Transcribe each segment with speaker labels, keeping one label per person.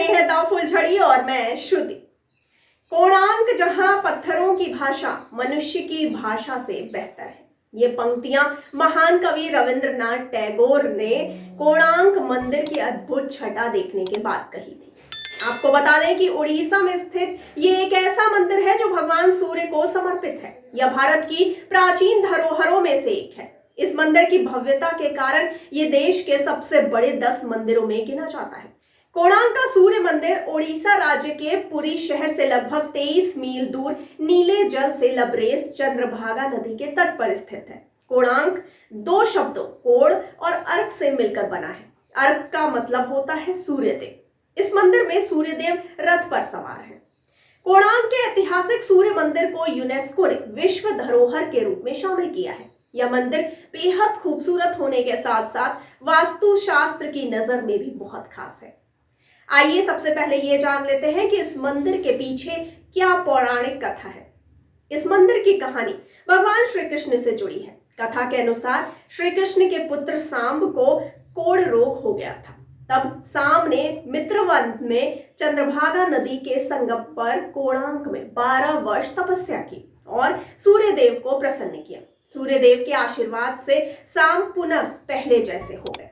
Speaker 1: रहे हैं द फुलझड़ी और मैं श्रुति। कोणार्क जहां पत्थरों की भाषा मनुष्य की भाषा से बेहतर है। ये पंक्तियां महान कवि रविंद्रनाथ टैगोर ने कोणार्क मंदिर की अद्भुत छटा देखने के बाद कही थी। आपको बता दें कि उड़ीसा में स्थित ये एक ऐसा मंदिर है जो भगवान सूर्य को समर्पित है। यह भारत की प्राचीन धरोहरों में से एक है। इस मंदिर की भव्यता के कारण ये देश के सबसे बड़े 10 मंदिरों में गिना जाता है। कोणार्क का सूर्य मंदिर ओडिशा राज्य के पुरी शहर से लगभग 23 मील दूर नीले जल से लबरेज चंद्रभागा नदी के तट पर स्थित है। कोणार्क 2 शब्दों कोण और अर्क से मिलकर बना है। अर्क का मतलब होता है सूर्यदेव। इस मंदिर में सूर्यदेव रथ पर सवार है। कोणार्क के ऐतिहासिक सूर्य मंदिर को यूनेस्को ने विश्व धरोहर के रूप में शामिल किया है। यह मंदिर बेहद खूबसूरत होने के साथ साथ वास्तुशास्त्र की नजर में भी बहुत खास है। आइए सबसे पहले ये जान लेते हैं कि इस मंदिर के पीछे क्या पौराणिक कथा है। इस मंदिर की कहानी भगवान श्री कृष्ण से जुड़ी है। कथा के अनुसार श्री कृष्ण के पुत्र सांब को कोढ़ रोग हो गया था। तब सांब ने मित्रवन में चंद्रभागा नदी के संगम पर कोणार्क में 12 वर्ष तपस्या की और सूर्यदेव को प्रसन्न किया। सूर्यदेव के आशीर्वाद से सांब पुनः पहले जैसे हो गए।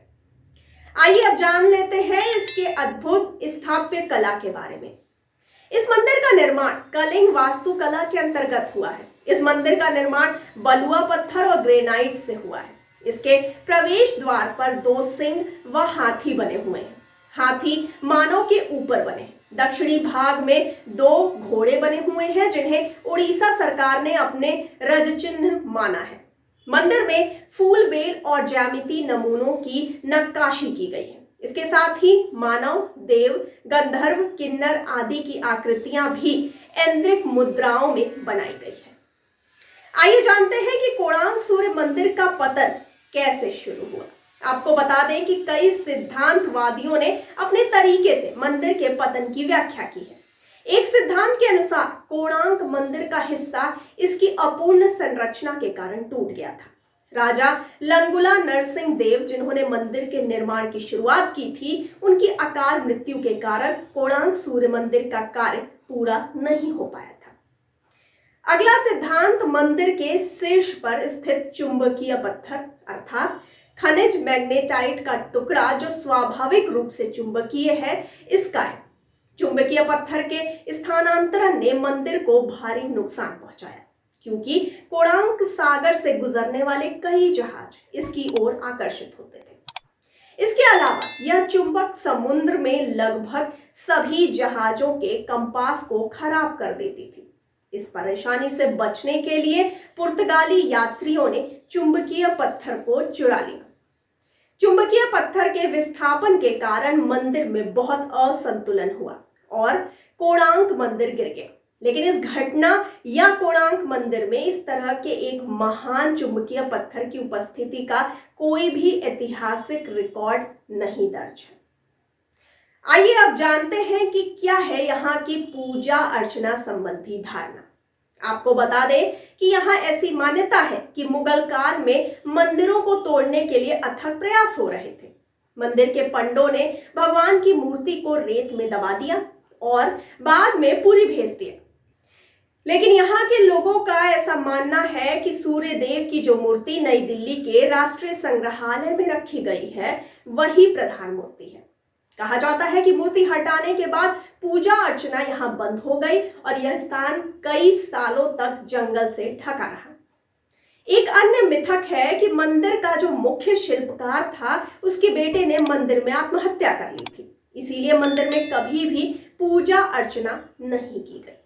Speaker 1: आइए अब जान लेते हैं इसके अद्भुत स्थापत्य कला के बारे में। इस मंदिर का निर्माण कलिंग वास्तुकला के अंतर्गत हुआ है। इस मंदिर का निर्माण बलुआ पत्थर और ग्रेनाइट से हुआ है। इसके प्रवेश द्वार पर 2 सिंह व हाथी बने हुए हैं। हाथी मानव के ऊपर बने हैं। दक्षिणी भाग में 2 घोड़े बने हुए हैं जिन्हें उड़ीसा सरकार ने अपने रज चिन्ह माना है। मंदिर में फूल बेल और ज्यामिति नमूनों की नक्काशी की गई है। इसके साथ ही मानव, देव, गंधर्व, किन्नर आदि की आकृतियां भी ऐन्द्रिक मुद्राओं में बनाई गई है। आइए जानते हैं कि कोणार्क सूर्य मंदिर का पतन कैसे शुरू हुआ। आपको बता दें कि कई सिद्धांतवादियों ने अपने तरीके से मंदिर के पतन की व्याख्या की है। एक सिद्धांत के अनुसार कोणार्क मंदिर का हिस्सा इसकी अपूर्ण संरचना के कारण टूट गया था। राजा लंगुला नरसिंह देव जिन्होंने मंदिर के निर्माण की शुरुआत की थी, उनकी अकाल मृत्यु के कारण कोणार्क सूर्य मंदिर का कार्य पूरा नहीं हो पाया था। अगला सिद्धांत मंदिर के शीर्ष पर स्थित चुंबकीय पत्थर अर्थात खनिज मैग्नेटाइट का टुकड़ा जो स्वाभाविक रूप से चुंबकीय है, इसका है। चुंबकीय पत्थर के स्थानांतरण ने मंदिर को भारी नुकसान पहुंचाया क्योंकि कोणार्क सागर से गुजरने वाले कई जहाज इसकी ओर आकर्षित होते थे। इसके अलावा यह चुंबक समुद्र में लगभग सभी जहाजों के कंपास को खराब कर देती थी। इस परेशानी से बचने के लिए पुर्तगाली यात्रियों ने चुंबकीय पत्थर को चुरा लिया। चुंबकीय पत्थर के विस्थापन के कारण मंदिर में बहुत असंतुलन हुआ और कोणार्क मंदिर गिर गया। लेकिन इस घटना या कोणार्क मंदिर में इस तरह के एक महान चुंबकीय पत्थर की उपस्थिति का कोई भी ऐतिहासिक रिकॉर्ड नहीं दर्ज है। आइए अब जानते हैं कि क्या है यहाँ की पूजा अर्चना संबंधी धारणा। आपको बता दें कि यहाँ ऐसी मान्यता है कि मुगल काल में मंदिरों को तोड़ने के लिए अथक प्रयास हो रहे थे। मंदिर के पंडों ने भगवान की मूर्ति को रेत में दबा दिया और बाद में पुरी भेज दिया। लेकिन यहाँ के लोगों का ऐसा मानना है कि सूर्य देव की जो मूर्ति नई दिल्ली के राष्ट्रीय संग्रहालय में रखी गई है, वही प्रधान मूर्ति है। कहा जाता है कि मूर्ति हटाने के बाद पूजा अर्चना यहाँ बंद हो गई और यह स्थान कई सालों तक जंगल से ढका रहा। एक अन्य मिथक है कि मंदिर का जो मुख्य शिल्पकार था, उसके बेटे ने मंदिर में आत्महत्या कर ली थी, इसीलिए मंदिर में कभी भी पूजा अर्चना नहीं की गई।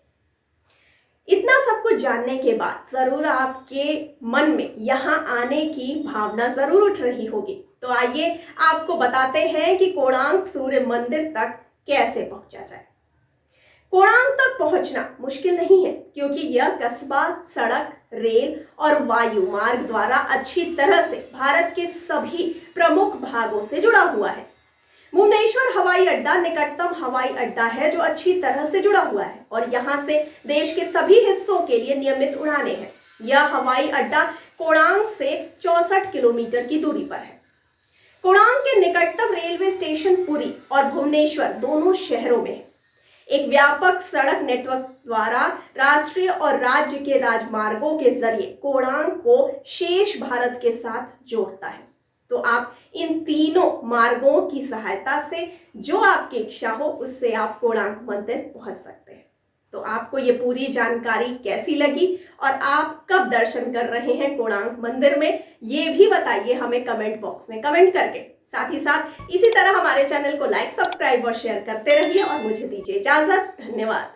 Speaker 1: इतना सब कुछ जानने के बाद जरूर आपके मन में यहाँ आने की भावना जरूर उठ रही होगी। तो आइए आपको बताते हैं कि कोणार्क सूर्य मंदिर तक कैसे पहुंचा जाए। कोणार्क तक पहुंचना मुश्किल नहीं है क्योंकि यह कस्बा सड़क, रेल और वायु मार्ग द्वारा अच्छी तरह से भारत के सभी प्रमुख भागों से जुड़ा हुआ है। भुवनेश्वर हवाई अड्डा निकटतम हवाई अड्डा है जो अच्छी तरह से जुड़ा हुआ है और यहाँ से देश के सभी हिस्सों के लिए नियमित उड़ानें हैं। यह हवाई अड्डा कोणार्क से 64 किलोमीटर की दूरी पर है। कोणार्क के निकटतम रेलवे स्टेशन पुरी और भुवनेश्वर दोनों शहरों में है। एक व्यापक सड़क नेटवर्क द्वारा राष्ट्रीय और राज्य के राजमार्गों के जरिए कोणार्क को शेष भारत के साथ जोड़ता है। तो आप इन तीनों मार्गों की सहायता से जो आपकी इच्छा हो उससे आप कोणार्क मंदिर पहुंच सकते हैं। तो आपको ये पूरी जानकारी कैसी लगी और आप कब दर्शन कर रहे हैं कोणार्क मंदिर में, ये भी बताइए हमें कमेंट बॉक्स में कमेंट करके। साथ ही साथ इसी तरह हमारे चैनल को लाइक, सब्सक्राइब और शेयर करते रहिए और मुझे दीजिए इजाजत। धन्यवाद।